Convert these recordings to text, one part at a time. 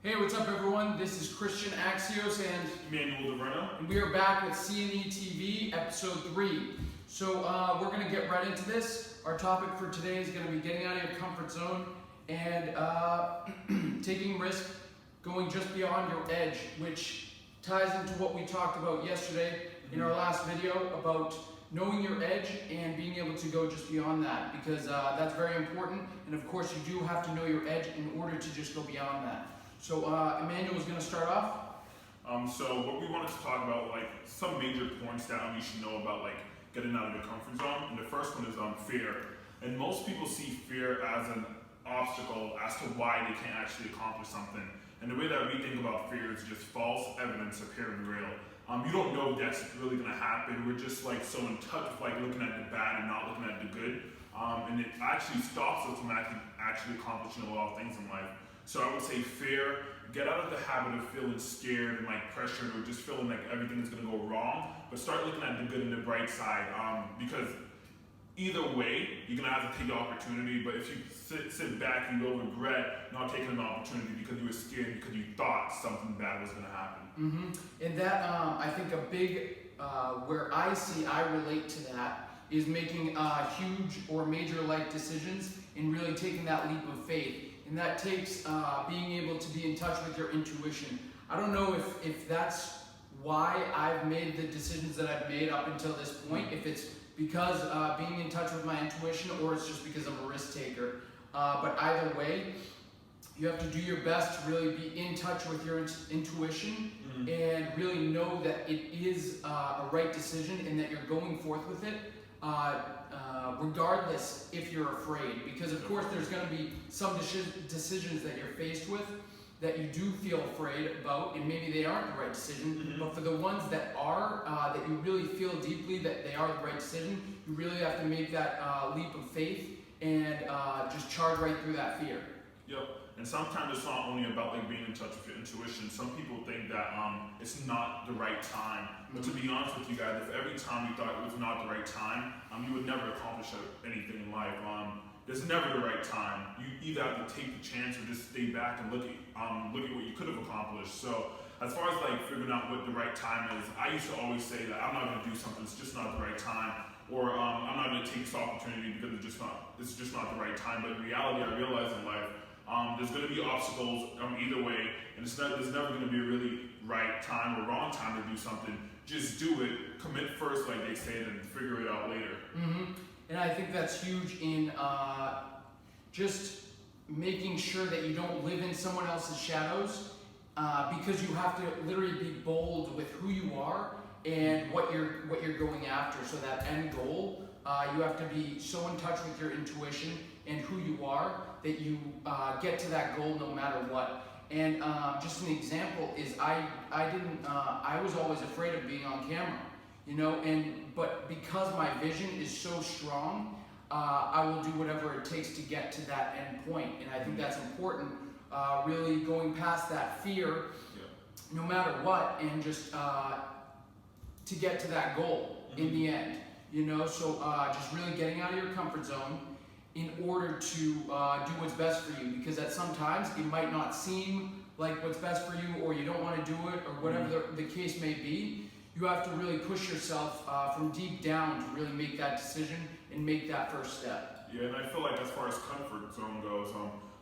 Hey, what's up everyone? This is Christian Axios and Emmanuel DeVerno. we are back with CNE TV episode 3. So we're going to get right into this. Our topic for today is going to be getting out of your comfort zone and taking risk, going just beyond your edge, which ties into what we talked about yesterday in our last video about knowing your edge and being able to go just beyond that, because that's very important. And of course you do have to know your edge in order to just go beyond that. So Emmanuel is going to start off. So what we wanted to talk about, like some major points that you should know about, like getting out of your comfort zone. And the first one is fear. And most people see fear as an obstacle as to why they can't actually accomplish something. And the way that we think about fear is just false evidence appearing real. You don't know if that's really going to happen. We're just like so in touch with like looking at the bad and not looking at the good. And it actually stops us from actually accomplishing a lot of things in life. So I would say fear, get out of the habit of feeling scared and like pressured or just feeling like everything is going to go wrong, but start looking at the good and the bright side, because either way, you're going to have to take the opportunity, but if you sit back, you will regret not taking an opportunity because you were scared, because you thought something bad was going to happen. And that, I think a big, where I relate to that, is making huge or major life decisions and really taking that leap of faith. And that takes being able to be in touch with your intuition. I don't know if that's why I've made the decisions that I've made up until this point, if it's because being in touch with my intuition or it's just because I'm a risk taker. But either way, you have to do your best to really be in touch with your intuition and really know that it is a right decision and that you're going forth with it. Regardless if you're afraid, because of course there's going to be some decisions that you're faced with that you do feel afraid about, and maybe they aren't the right decision, but for the ones that are, that you really feel deeply that they are the right decision, you really have to make that leap of faith and just charge right through that fear. Yep. And sometimes it's not only about like being in touch with your intuition. Some people think that it's not the right time. But to be honest with you guys, if every time you thought it was not the right time, you would never accomplish anything in life. There's never the right time. You either have to take the chance or just stay back and look at what you could have accomplished. So as far as like figuring out what the right time is, I used to always say that I'm not going to do something, it's just not the right time. Or I'm not going to take this opportunity because it's just not the right time. But in reality, I realized in life, there's going to be obstacles either way, and there's never going to be a really right time or wrong time to do something. Just do it, commit first, like they say, and figure it out later. And I think that's huge in just making sure that you don't live in someone else's shadows, because you have to literally be bold with who you are and what you're going after. So that end goal, you have to be so in touch with your intuition and who you are that you get to that goal no matter what. And just an example is I was always afraid of being on camera, you know, but because my vision is so strong, I will do whatever it takes to get to that end point. And I think that's important, really going past that fear, no matter what, and just to get to that goal in the end, you know. So just really getting out of your comfort zone in order to do what's best for you, because at sometimes it might not seem like what's best for you, or you don't want to do it, or whatever the case may be. You have to really push yourself from deep down to really make that decision and make that first step. Yeah, and I feel like as far as comfort zone goes,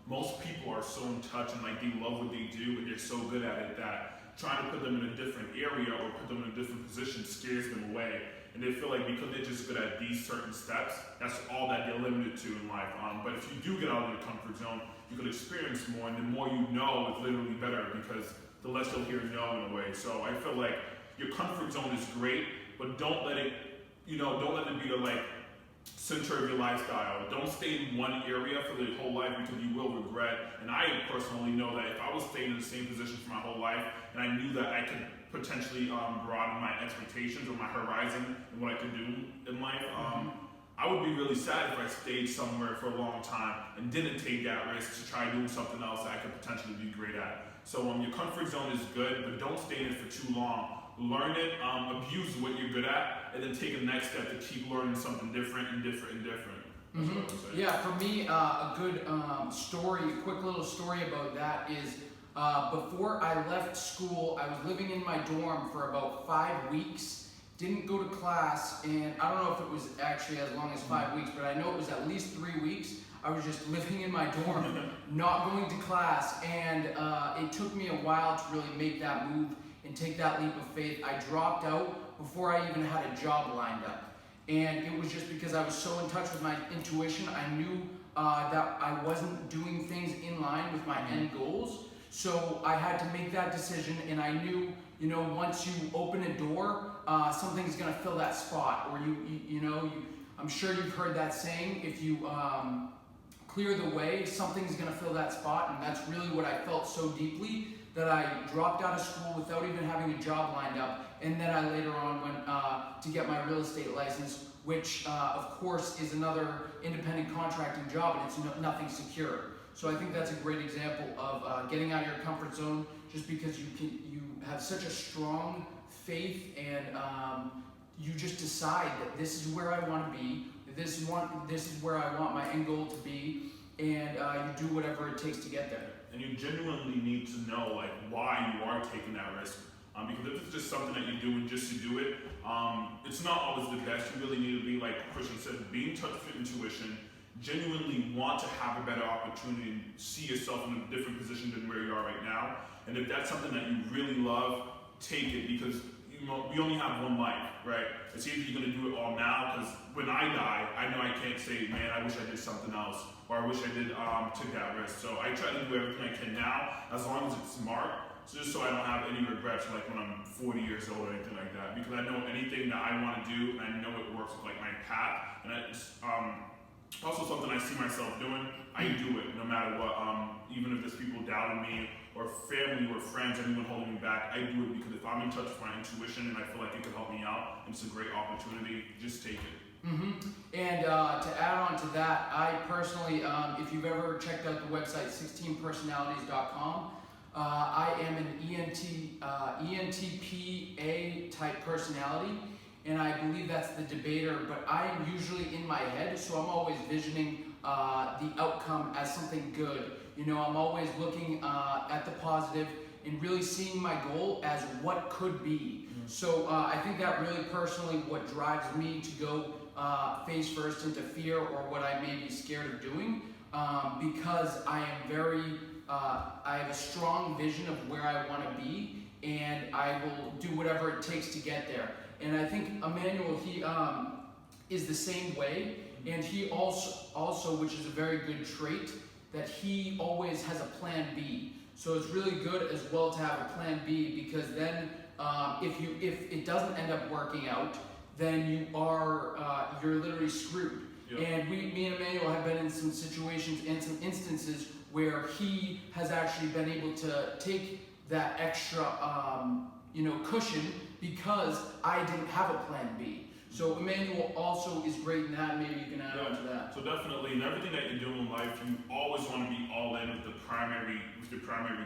most people are so in touch and like they love what they do and they're so good at it that trying to put them in a different area or put them in a different position scares them away. And they feel like because they're just good at these certain steps, that's all that they're limited to in life. But if you do get out of your comfort zone, you can experience more, and the more you know is literally better, because the less you'll hear no in a way. So I feel like your comfort zone is great, but don't let it be the like center of your lifestyle. Don't stay in one area for the whole life, because you will regret. And I personally know that if I was staying in the same position for my whole life, and I knew that I could potentially broaden my expectations or my horizon and what I could do in life, I would be really sad if I stayed somewhere for a long time and didn't take that risk to try doing something else that I could potentially be great at. So your comfort zone is good, but don't stay in it for too long. Learn it, abuse what you're good at, and then take a next step to keep learning something different and different and different. That's what I would say. Yeah, for me, a good story, a quick little story about that is Before I left school, I was living in my dorm for about 5 weeks, didn't go to class, and I don't know if it was actually as long as 5 weeks, but I know it was at least 3 weeks. I was just living in my dorm, not going to class, and it took me a while to really make that move and take that leap of faith. I dropped out before I even had a job lined up. And it was just because I was so in touch with my intuition. I knew that I wasn't doing things in line with my end goals. So I had to make that decision, and I knew, once you open a door, something's gonna fill that spot. Or I'm sure you've heard that saying, if you clear the way, something's gonna fill that spot. And that's really what I felt so deeply, that I dropped out of school without even having a job lined up. And then I later on went to get my real estate license, which of course is another independent contracting job, and it's nothing secure. So I think that's a great example of getting out of your comfort zone, just because you have such a strong faith, and you just decide that this is where I want to be, this is where I want my end goal to be, and you do whatever it takes to get there. And you genuinely need to know why you are taking that risk. Because if it's just something that you do just to do it, it's not always the best. You really need to be, like Christian said, be in touch with your intuition, genuinely want to have a better opportunity and see yourself in a different position than where you are right now. And if that's something that you really love, take it, because we only have one life, right? It's either you're going to do it all now, because when I die, I know I can't say, man, I wish I did something else, or I wish I did took that risk. So I try to do everything I can now, as long as it's smart, just so I don't have any regrets when I'm 40 years old or anything like that. Because I know anything that I want to do, and I know it works with my path, and it's also something I see myself doing. I do it no matter what. Even if there's people doubting me, or family or friends, anyone holding me back, I do it because if I'm in touch with my intuition and I feel like it could help me out, and it's a great opportunity, just take it. And to add on to that, I personally, if you've ever checked out the website 16personalities.com, I am an ENTPA type personality, and I believe that's the debater, but I am usually in my head, so I'm always visioning the outcome as something good. I'm always looking at the positive and really seeing my goal as what could be. So I think that really personally what drives me to go face first into fear, or what I may be scared of doing, because I have a strong vision of where I want to be, and I will do whatever it takes to get there. And I think Emmanuel, he is the same way, and he also, which is a very good trait, that he always has a plan B. So it's really good as well to have a plan B, because then if it doesn't end up working out, then you're literally screwed. Yep. And me and Emmanuel have been in some situations and some instances where he has actually been able to take that extra cushion, because I didn't have a plan B. So Emmanuel also is great in that. Maybe you can add on to that. So definitely, in everything that you do in life, you always want to be all in with your primary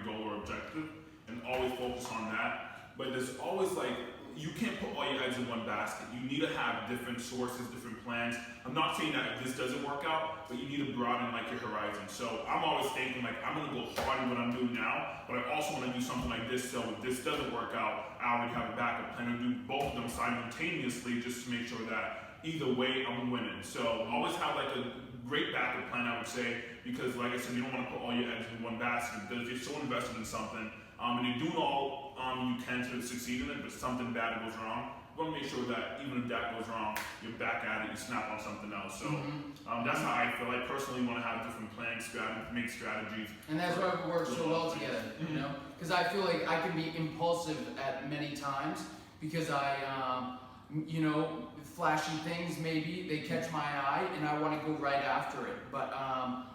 goal or objective, and always focus on that. But there's always you can't put all your eggs in one basket. You need to have different sources, different plans. I'm not saying that if this doesn't work out, but you need to broaden your horizon. So I'm always thinking I'm gonna go hard in what I'm doing now, but I also want to do something like this. So if this doesn't work out, I already have a backup plan, and do both of them simultaneously, just to make sure that either way I'm winning. So always have a great backup plan, I would say, because like I said, you don't want to put all your eggs in one basket, because you're so invested in something, and you're doing all you can to succeed in it, but something bad goes wrong. You want to make sure that even if that goes wrong, you're back at it, you snap on something else. So that's how I feel. I personally want to have different plans, make strategies. And that's why we work so well together, because I feel like I can be impulsive at many times, because I, flashy things maybe, they catch my eye, and I want to go right after it. But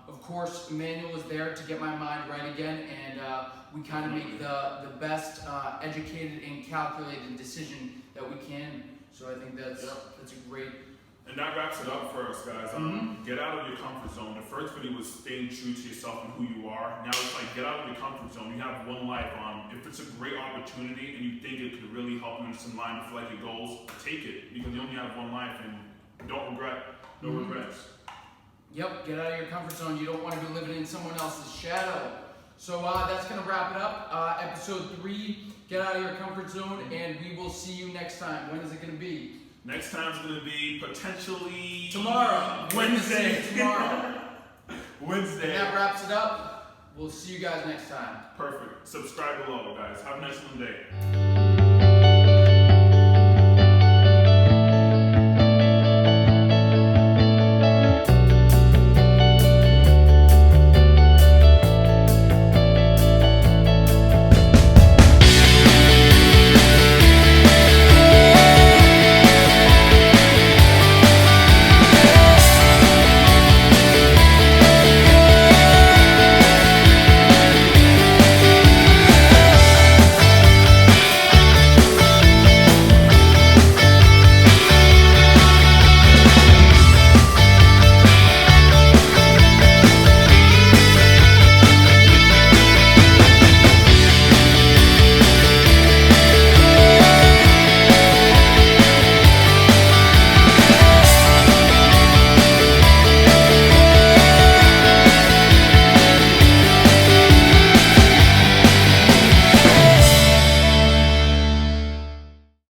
of course, Emmanuel is there to get my mind right again, and we kind of make the best educated and calculated decision that we can. So I think that's a great. And that wraps it up for us, guys. Get out of your comfort zone. The first video was staying true to yourself and who you are. Now it's get out of your comfort zone. You have one life. If it's a great opportunity and you think it could really help you in line with your goals, take it, because you only have one life, and don't regret. No regrets. Yep, get out of your comfort zone. You don't want to be living in someone else's shadow. So that's gonna wrap it up. Episode 3, get out of your comfort zone, and we will see you next time. When is it gonna be? Next time's gonna be potentially Tomorrow. Wednesday. Tomorrow. Wednesday. And that wraps it up. We'll see you guys next time. Perfect. Subscribe below, guys. Have a nice one day.